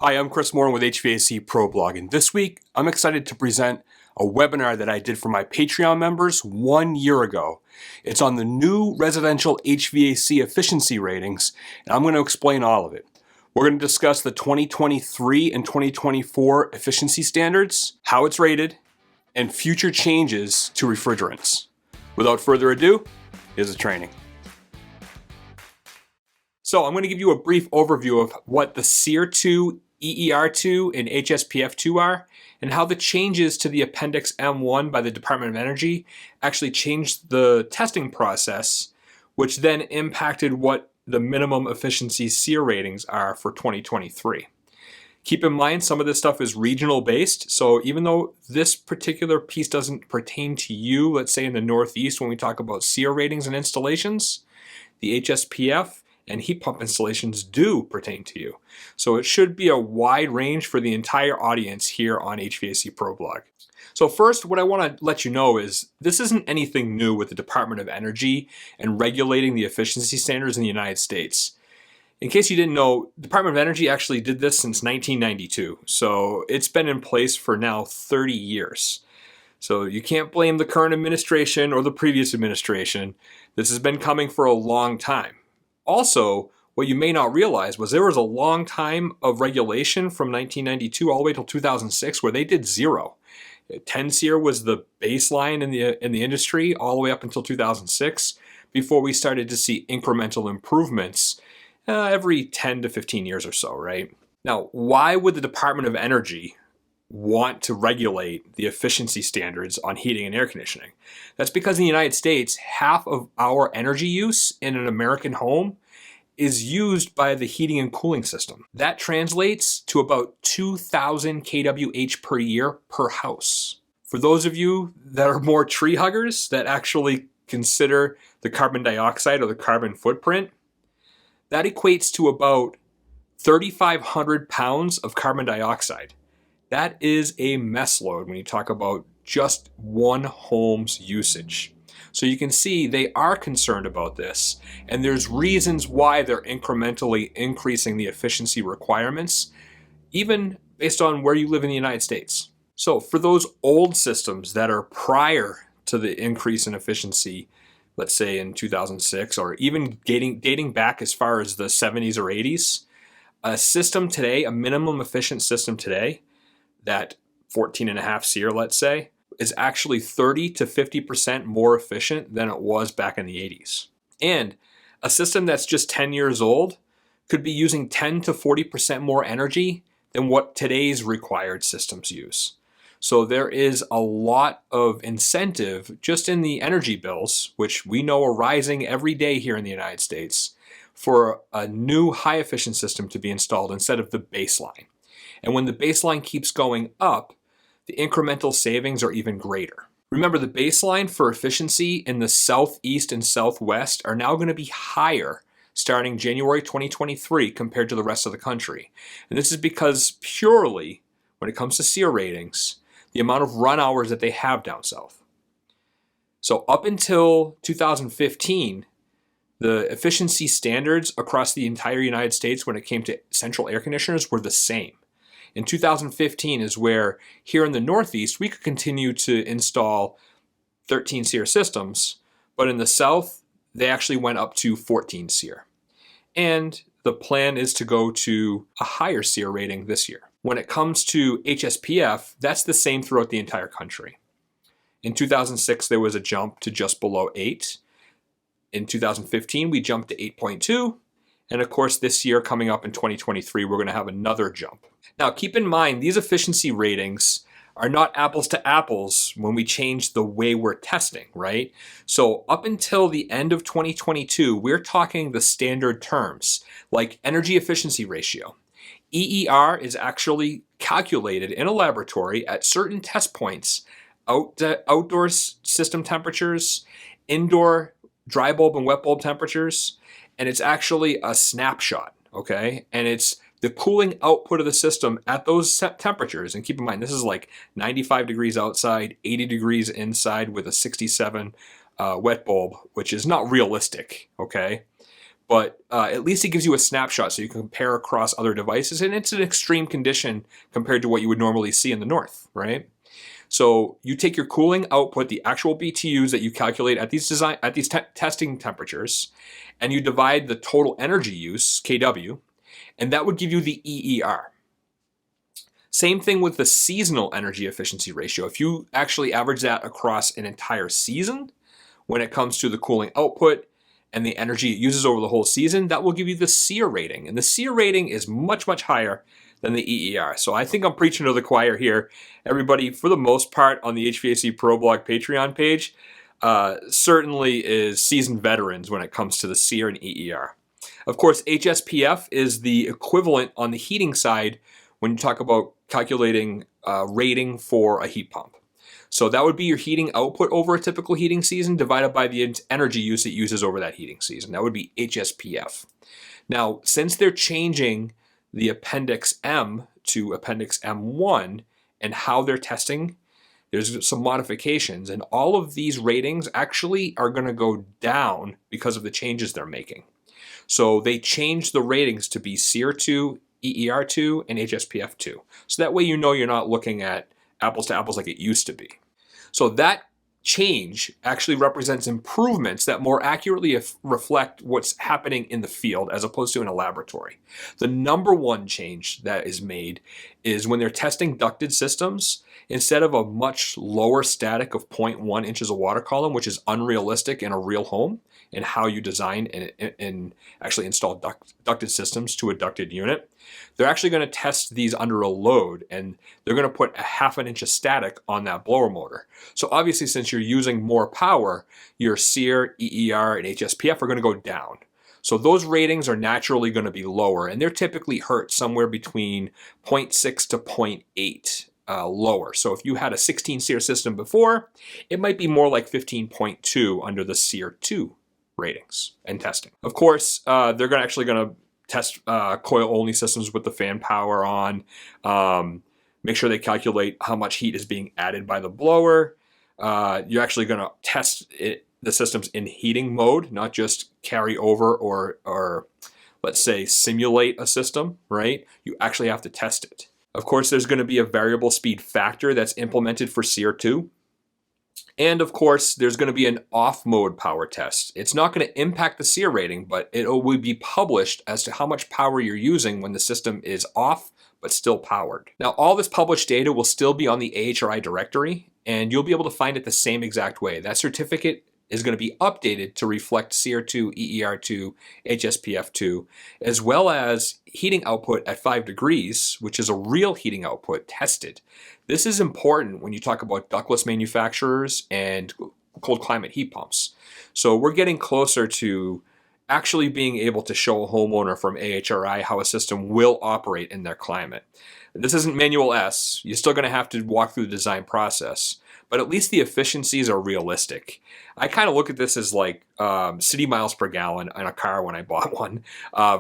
Hi, I'm Chris Moore with HVAC Pro Blog, and this week I'm excited to present a webinar that I did for my Patreon members 1 year ago. It's on the new residential HVAC efficiency ratings, and I'm going to explain all of it. We're going to discuss the 2023 and 2024 efficiency standards, how it's rated, and future changes to refrigerants. Without further ado, here's the training. So I'm going to give you a brief overview of what the CRER2, EER2, and HSPF2 are, and how the changes to the Appendix M1 by the Department of Energy actually changed the testing process, which then impacted what the minimum efficiency CRER ratings are for 2023. Keep in mind, some of this stuff is regional based, so even though this particular piece doesn't pertain to you, let's say in the Northeast when we talk about CRER ratings and installations, the HSPF and heat pump installations do pertain to you. So it should be a wide range for the entire audience here on HVAC Pro Blog. So first, what I want to let you know is this isn't anything new with the Department of Energy and regulating the efficiency standards in the United States. In case you didn't know, Department of Energy actually did this since 1992. So it's been in place for now 30 years. So you can't blame the current administration or the previous administration. This has been coming for a long time. Also, what you may not realize was there was a long time of regulation from 1992 all the way till 2006 where they did zero. 10 SEER was the baseline in the industry all the way up until 2006 before we started to see incremental improvements every 10 to 15 years or so, right? Now, why would the Department of Energy want to regulate the efficiency standards on heating and air conditioning? That's because in the United States, half of our energy use in an American home is used by the heating and cooling system. That translates to about 2,000 kWh per year per house. For those of you that are more tree huggers that actually consider the carbon dioxide or the carbon footprint, that equates to about 3,500 pounds of carbon dioxide. That is a mess load when you talk about just one home's usage. So you can see they are concerned about this, and there's reasons why they're incrementally increasing the efficiency requirements, even based on where you live in the United States. So for those old systems that are prior to the increase in efficiency, let's say in 2006, or even dating back as far as the 70s or 80s, a system today, a minimum efficient system today, that 14.5 SEER, let's say, is actually 30 to 50% more efficient than it was back in the 80s. And a system that's just 10 years old could be using 10 to 40% more energy than what today's required systems use. So there is a lot of incentive just in the energy bills, which we know are rising every day here in the United States, for a new high efficient system to be installed instead of the baseline. And when the baseline keeps going up, the incremental savings are even greater. Remember, the baseline for efficiency in the Southeast and Southwest are now going to be higher starting January 2023 compared to the rest of the country. And this is because purely, when it comes to SEER ratings, the amount of run hours that they have down south. So up until 2015, the efficiency standards across the entire United States when it came to central air conditioners were the same. In 2015 is where here in the Northeast we could continue to install 13 SEER systems, but in the South they actually went up to 14 SEER. And the plan is to go to a higher SEER rating this year. When it comes to HSPF, that's the same throughout the entire country. In 2006 there was a jump to just below 8. In 2015 we jumped to 8.2. And of course, this year coming up in 2023, we're going to have another jump. Now, keep in mind, these efficiency ratings are not apples to apples when we change the way we're testing, right? So up until the end of 2022, we're talking the standard terms like energy efficiency ratio. EER is actually calculated in a laboratory at certain test points, outdoor system temperatures, indoor dry bulb and wet bulb temperatures, and it's actually a snapshot, okay? And it's the cooling output of the system at those set temperatures. And keep in mind, this is like 95 degrees outside, 80 degrees inside with a 67 wet bulb, which is not realistic, okay? but at least it gives you a snapshot so you can compare across other devices, and it's an extreme condition compared to what you would normally see in the north, right? So you take your cooling output, the actual BTUs that you calculate at these testing temperatures, and you divide the total energy use, kW, and that would give you the EER. Same thing with the seasonal energy efficiency ratio. If you actually average that across an entire season, when it comes to the cooling output and the energy it uses over the whole season, that will give you the CRER rating. And the CRER rating is much, much higher than the EER. So I think I'm preaching to the choir here. Everybody, for the most part, on the HVAC Pro Blog Patreon page, certainly is seasoned veterans when it comes to the CRER and EER. Of course, HSPF is the equivalent on the heating side when you talk about calculating rating for a heat pump. So that would be your heating output over a typical heating season divided by the energy use it uses over that heating season. That would be HSPF. Now, since they're changing the Appendix M to Appendix M1 and how they're testing, there's some modifications, and all of these ratings actually are going to go down because of the changes they're making. So they changed the ratings to be CRER2, EER2, and HSPF2. So that way you know you're not looking at apples to apples like it used to be. So that change actually represents improvements that more accurately reflect what's happening in the field as opposed to in a laboratory. The number one change that is made is when they're testing ducted systems, instead of a much lower static of 0.1 inches of water column, which is unrealistic in a real home, and how you design and actually install ducted systems to a ducted unit, they're actually going to test these under a load, and they're going to put a 1/2 inch of static on that blower motor. So obviously, since you're using more power, your CRER, EER, and HSPF are going to go down. So those ratings are naturally going to be lower, and they're typically hurt somewhere between 0.6 to 0.8 lower. So if you had a 16 SEER system before, it might be more like 15.2 under the CER2 ratings and testing. Of course, they're actually going to test coil-only systems with the fan power on, make sure they calculate how much heat is being added by the blower. You're actually going to test the systems in heating mode, not just carry over or let's say simulate a system, right? You actually have to test it. Of course, there's going to be a variable speed factor that's implemented for CER2. And of course, there's going to be an off mode power test. It's not going to impact the CER rating, but it will be published as to how much power you're using when the system is off, but still powered. Now, all this published data will still be on the AHRI directory, and you'll be able to find it the same exact way. That certificate is going to be updated to reflect CER2, EER2, HSPF2, as well as heating output at 5 degrees, which is a real heating output tested. This is important when you talk about ductless manufacturers and cold climate heat pumps. So we're getting closer to actually being able to show a homeowner from AHRI how a system will operate in their climate. This isn't manual S. You're still going to have to walk through the design process, but at least the efficiencies are realistic. I kind of look at this as like city miles per gallon in a car when I bought one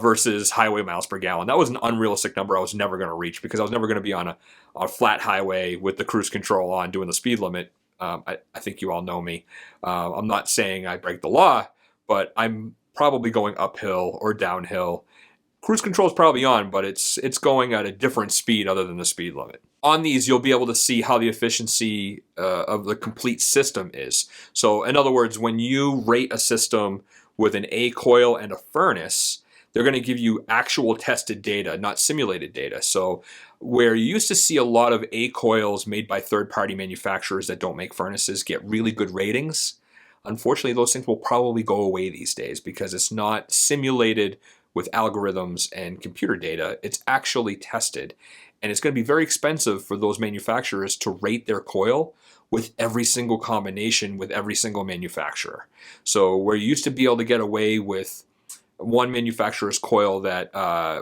versus highway miles per gallon. That was an unrealistic number I was never going to reach because I was never going to be on a flat highway with the cruise control on doing the speed limit. I think you all know me. I'm not saying I break the law, but I'm probably going uphill or downhill. Cruise control is probably on, but it's going at a different speed other than the speed limit. On these, you'll be able to see how the efficiency of the complete system is. So in other words, when you rate a system with an A coil and a furnace, they're going to give you actual tested data, not simulated data. So where you used to see a lot of A coils made by third-party manufacturers that don't make furnaces get really good ratings, unfortunately, those things will probably go away these days because it's not simulated with algorithms and computer data. It's actually tested. And it's going to be very expensive for those manufacturers to rate their coil with every single combination with every single manufacturer. So where you used to be able to get away with one manufacturer's coil that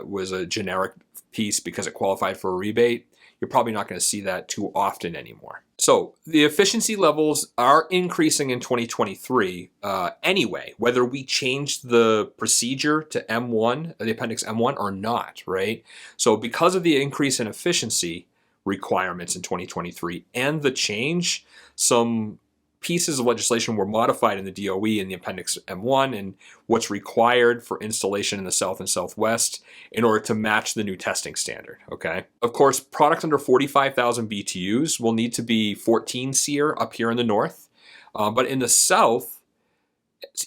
was a generic piece because it qualified for a rebate, you're probably not going to see that too often anymore. So the efficiency levels are increasing in 2023 anyway, whether we change the procedure to M1, the Appendix M1 or not, right? So because of the increase in efficiency requirements in 2023 and the change, some pieces of legislation were modified in the DOE in the Appendix M1 and what's required for installation in the South and Southwest in order to match the new testing standard, okay? Of course, products under 45,000 BTUs will need to be 14 SEER up here in the North, but in the South,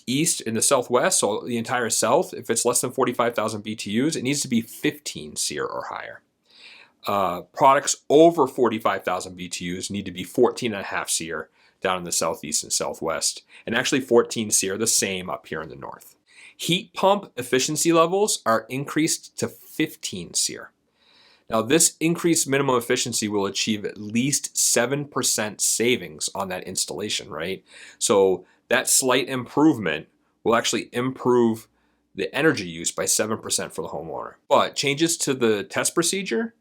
East, in the Southwest, so the entire South, if it's less than 45,000 BTUs, it needs to be 15 SEER or higher. Products over 45,000 BTUs need to be 14.5 SEER down in the Southeast and Southwest, and actually 14 SEER, the same up here in the North. Heat pump efficiency levels are increased to 15 SEER. Now, this increased minimum efficiency will achieve at least 7% savings on that installation, right? So that slight improvement will actually improve the energy use by 7% for the homeowner. But changes to the test procedure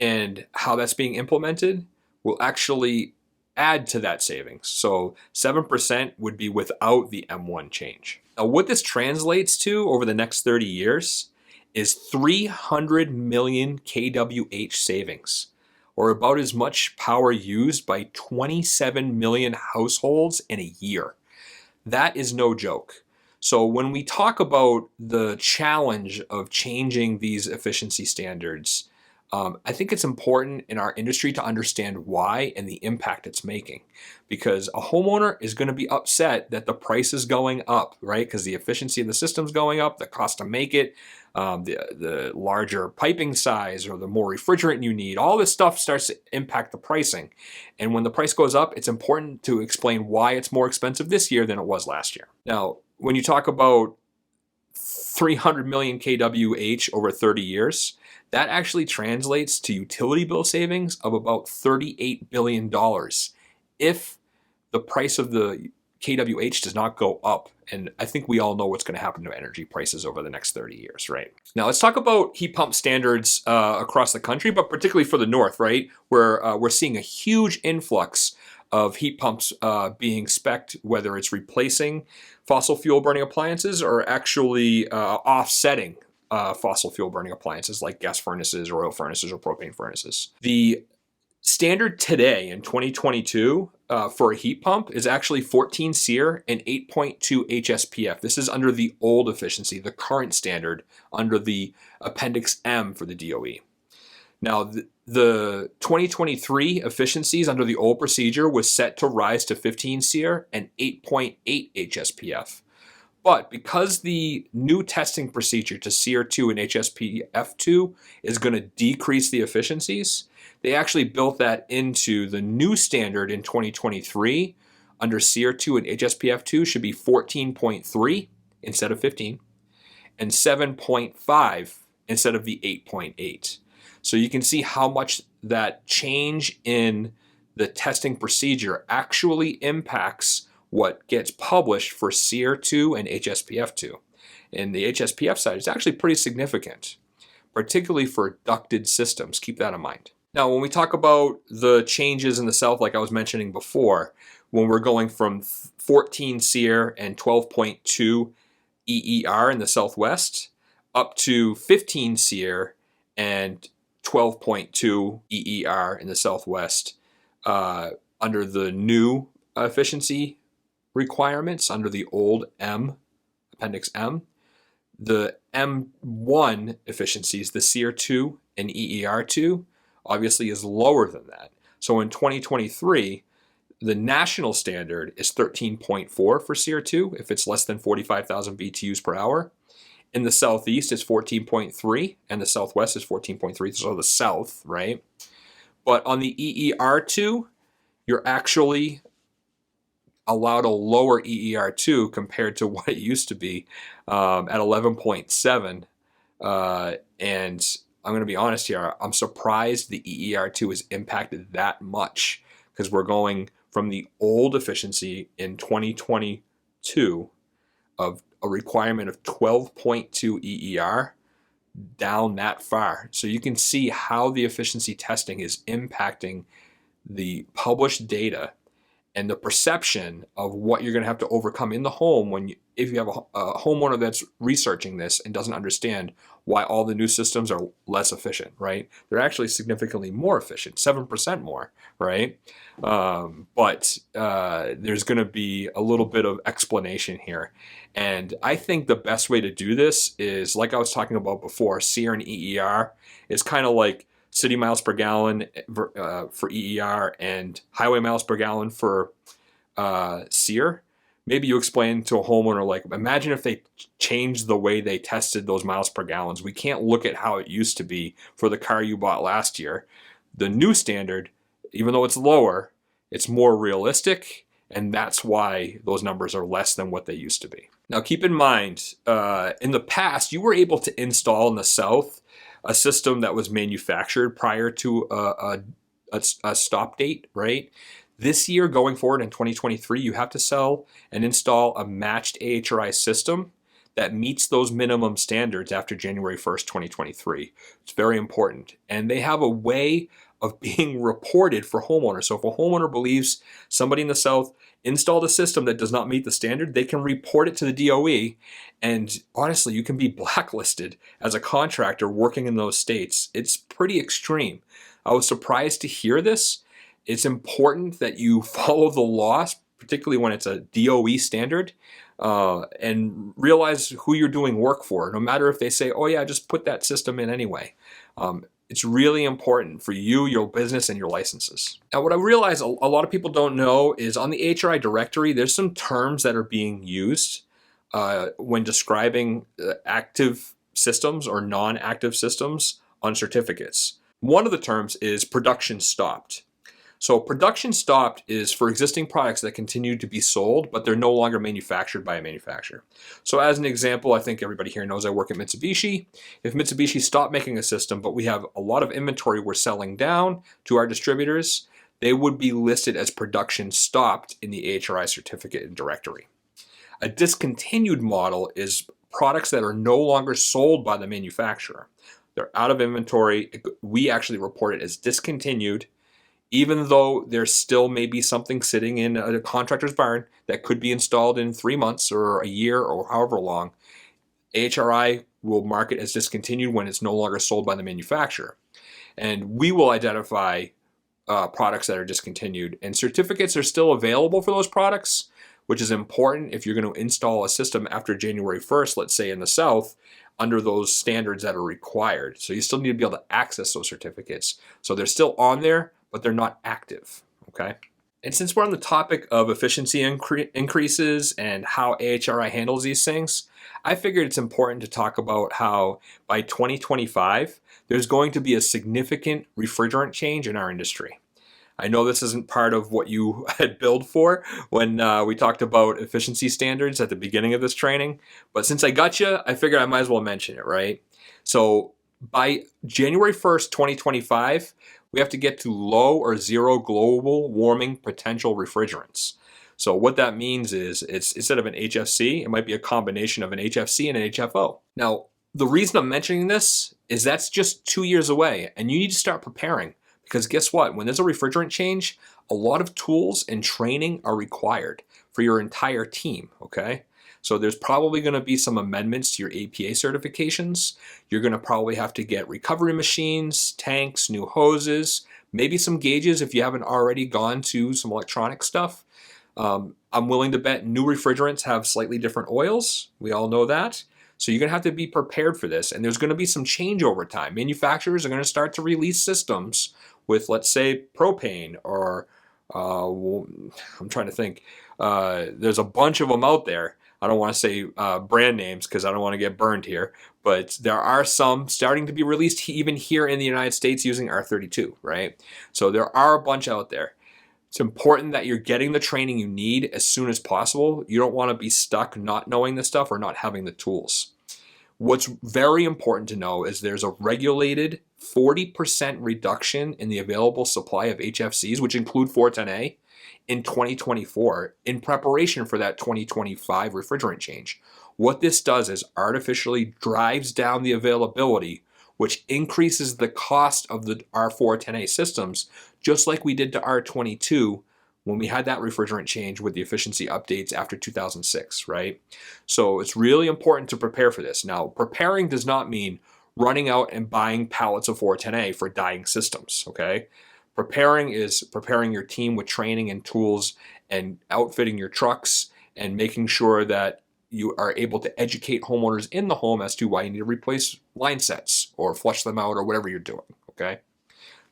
and how that's being implemented will actually add to that savings. So 7% would be without the M1 change. Now, what this translates to over the next 30 years is 300 million kWh savings, or about as much power used by 27 million households in a year. That is no joke. So when we talk about the challenge of changing these efficiency standards, I think it's important in our industry to understand why and the impact it's making, because a homeowner is going to be upset that the price is going up, right? Because the efficiency of the system's going up, the cost to make it, the larger piping size or the more refrigerant you need, all this stuff starts to impact the pricing. And when the price goes up, it's important to explain why it's more expensive this year than it was last year. Now, when you talk about 300 million kWh over 30 years, that actually translates to utility bill savings of about $38 billion if the price of the kWh does not go up. And I think we all know what's going to happen to energy prices over the next 30 years, right? Now let's talk about heat pump standards across the country, but particularly for the North, right? Where we're seeing a huge influx of heat pumps being spec'd, whether it's replacing fossil fuel burning appliances or actually offsetting fossil fuel burning appliances like gas furnaces or oil furnaces or propane furnaces. The standard today in 2022 for a heat pump is actually 14 SEER and 8.2 HSPF. This is under the old efficiency, the current standard under the Appendix M for the DOE. Now, the 2023 efficiencies under the old procedure was set to rise to 15 SEER and 8.8 HSPF. But because the new testing procedure to CR2 and HSPF2 is going to decrease the efficiencies, they actually built that into the new standard in 2023 under CR2 and HSPF2 should be 14.3 instead of 15 and 7.5 instead of the 8.8. So you can see how much that change in the testing procedure actually impacts what gets published for CR2 and HSPF2. And the HSPF side is actually pretty significant, particularly for ducted systems. Keep that in mind. Now, when we talk about the changes in the South, like I was mentioning before, when we're going from 14 SEER and 12.2 EER in the Southwest up to 15 SEER and 12.2 EER in the Southwest under the new efficiency requirements under the old M, Appendix M, the M1 efficiencies, the CR2 and EER2, obviously is lower than that. So in 2023, the national standard is 13.4 for CR2 if it's less than 45,000 BTUs per hour. In the Southeast, it's 14.3, and the Southwest is 14.3, so the South, right? But on the EER2, you're actually allowed a lower EER2 compared to what it used to be at 11.7. And I'm going to be honest here, I'm surprised the EER2 is impacted that much because we're going from the old efficiency in 2022 of a requirement of 12.2 EER down that far. So you can see how the efficiency testing is impacting the published data and the perception of what you're going to have to overcome in the home if you have a homeowner that's researching this and doesn't understand why all the new systems are less efficient, right? They're actually significantly more efficient, 7% more, right? But there's going to be a little bit of explanation here. And I think the best way to do this is, like I was talking about before, CRER and EER is kind of like city miles per gallon for EER and highway miles per gallon for CRER. Maybe you explain to a homeowner, like, imagine if they changed the way they tested those miles per gallons. We can't look at how it used to be for the car you bought last year. The new standard, even though it's lower, it's more realistic, and that's why those numbers are less than what they used to be. Now, keep in mind, in the past, you were able to install in the South a system that was manufactured prior to a stop date, right? This year, going forward in 2023, you have to sell and install a matched AHRI system that meets those minimum standards after January 1st, 2023. It's very important. And they have a way of being reported for homeowners. So if a homeowner believes somebody in the South installed a system that does not meet the standard, they can report it to the DOE. And honestly, you can be blacklisted as a contractor working in those states. It's pretty extreme. I was surprised to hear this. It's important that you follow the laws, particularly when it's a DOE standard, and realize who you're doing work for, no matter if they say, oh yeah, just put that system in anyway. It's really important for you, your business, and your licenses. Now, what I realize a lot of people don't know is on the HRI directory, there's some terms that are being used when describing active systems or non-active systems on certificates. One of the terms is production stopped. So production stopped is for existing products that continue to be sold, but they're no longer manufactured by a manufacturer. So as an example, I think everybody here knows I work at Mitsubishi. If Mitsubishi stopped making a system, but we have a lot of inventory we're selling down to our distributors, they would be listed as production stopped in the AHRI certificate and directory. A discontinued model is products that are no longer sold by the manufacturer. They're out of inventory. We actually report it as discontinued, even though there still may be something sitting in a contractor's barn that could be installed in 3 months or a year or however long. AHRI will mark it as discontinued when it's no longer sold by the manufacturer. And we will identify products that are discontinued. And certificates are still available for those products, which is important if you're going to install a system after January 1st, let's say in the South, under those standards that are required. So you still need to be able to access those certificates. So they're still on there, but they're not active, okay? And since we're on the topic of efficiency increases and how AHRI handles these things, I figured it's important to talk about how by 2025, there's going to be a significant refrigerant change in our industry. I know this isn't part of what you had billed for when we talked about efficiency standards at the beginning of this training, but since I got you, I figured I might as well mention it, right? So by January 1st, 2025, we have to get to low or zero global warming potential refrigerants. So what that means is it's instead of an HFC, it might be a combination of an HFC and an HFO. Now, the reason I'm mentioning this is that's just 2 years away, and you need to start preparing, because guess what? When there's a refrigerant change, a lot of tools and training are required for your entire team, okay? So there's probably going to be some amendments to your APA certifications. You're going to probably have to get recovery machines, tanks, new hoses, maybe some gauges if you haven't already gone to some electronic stuff. I'm willing to bet new refrigerants have slightly different oils. We all know that. So you're going to have to be prepared for this. And there's going to be some change over time. Manufacturers are going to start to release systems with, let's say, propane or I'm trying to think. There's a bunch of them out there. I don't want to say brand names because I don't want to get burned here, but there are some starting to be released even here in the United States using R32, right? So there are a bunch out there. It's important that you're getting the training you need as soon as possible. You don't want to be stuck not knowing this stuff or not having the tools. What's very important to know is there's a regulated 40% reduction in the available supply of HFCs, which include 410A, in 2024 in preparation for that 2025 refrigerant change. What this does is artificially drives down the availability, which increases the cost of the R410A systems, just like we did to R22 when we had that refrigerant change with the efficiency updates after 2006, right? So it's really important to prepare for this. Now, preparing does not mean running out and buying pallets of 410A for dying systems, okay? Preparing is preparing your team with training and tools and outfitting your trucks and making sure that you are able to educate homeowners in the home as to why you need to replace line sets or flush them out or whatever you're doing, okay?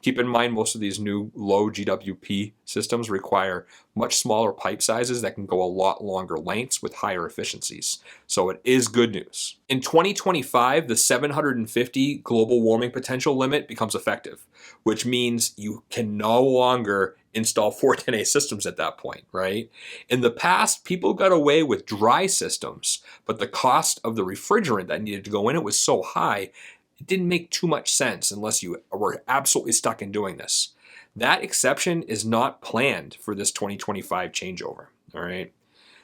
Keep in mind, most of these new low GWP systems require much smaller pipe sizes that can go a lot longer lengths with higher efficiencies. So it is good news. In 2025, the 750 global warming potential limit becomes effective, which means you can no longer install 410A systems at that point, right? In the past, people got away with dry systems, but the cost of the refrigerant that needed to go in it was so high, it didn't make too much sense unless you were absolutely stuck in doing this. That exception is not planned for this 2025 changeover, all right?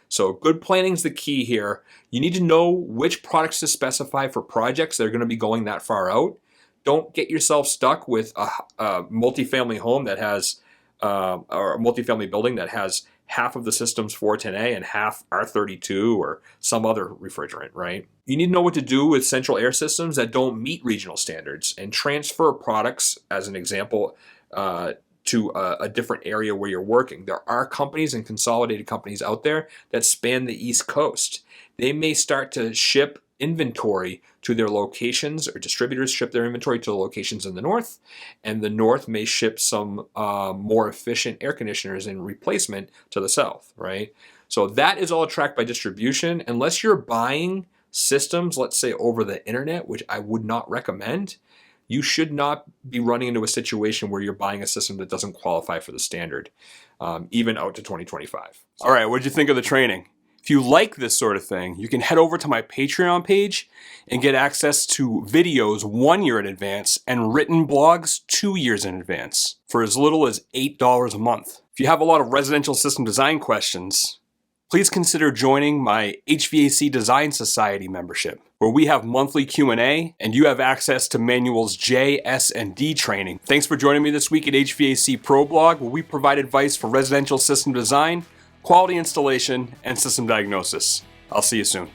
So good planning is the key here. You need to know which products to specify for projects that are going to be going that far out. Don't get yourself stuck with a multifamily home that has, or a multifamily building that has half of the system's 410A and half R32 or some other refrigerant, right? You need to know what to do with central air systems that don't meet regional standards and transfer products, as an example, to a different area where you're working. There are companies and consolidated companies out there that span the East Coast. They may start to ship inventory to their locations, or distributors ship their inventory to the locations in the north, and the north may ship some more efficient air conditioners in replacement to the south, right? So that is all tracked by distribution. Unless you're buying systems, let's say over the internet, which I would not recommend, you should not be running into a situation where you're buying a system that doesn't qualify for the standard, even out to 2025. All right, what did you think of the training? If you like this sort of thing, you can head over to my Patreon page and get access to videos 1 year in advance and written blogs 2 years in advance for as little as $8 a month. If you have a lot of residential system design questions, please consider joining my HVAC Design Society membership, where we have monthly Q&A and you have access to manuals J, S, and D training. Thanks for joining me this week at HVAC Pro Blog, where we provide advice for residential system design, quality installation, and system diagnosis. I'll see you soon.